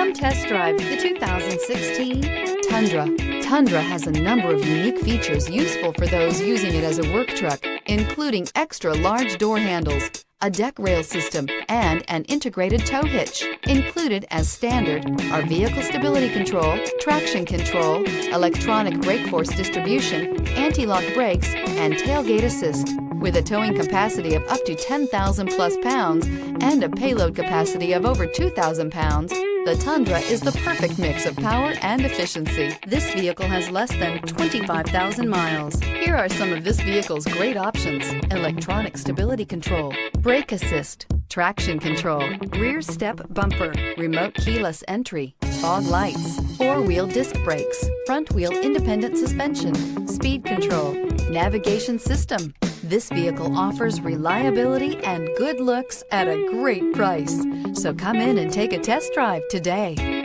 Come test drive the 2016 Tundra. Tundra has a number of unique features useful for those using it as a work truck, including extra large door handles, a deck rail system, and an integrated tow hitch. Included as standard are vehicle stability control, traction control, electronic brake force distribution, anti-lock brakes, and tailgate assist. With a towing capacity of up to 10,000 plus pounds and a payload capacity of over 2,000 pounds, the Tundra is the perfect mix of power and efficiency. This vehicle has less than 25,000 miles. Here are some of this vehicle's great options: electronic stability control, brake assist, traction control, rear step bumper, remote keyless entry, fog lights, four-wheel disc brakes, front-wheel independent suspension, speed control, navigation system. This vehicle offers reliability and good looks at a great price. So come in and take a test drive today.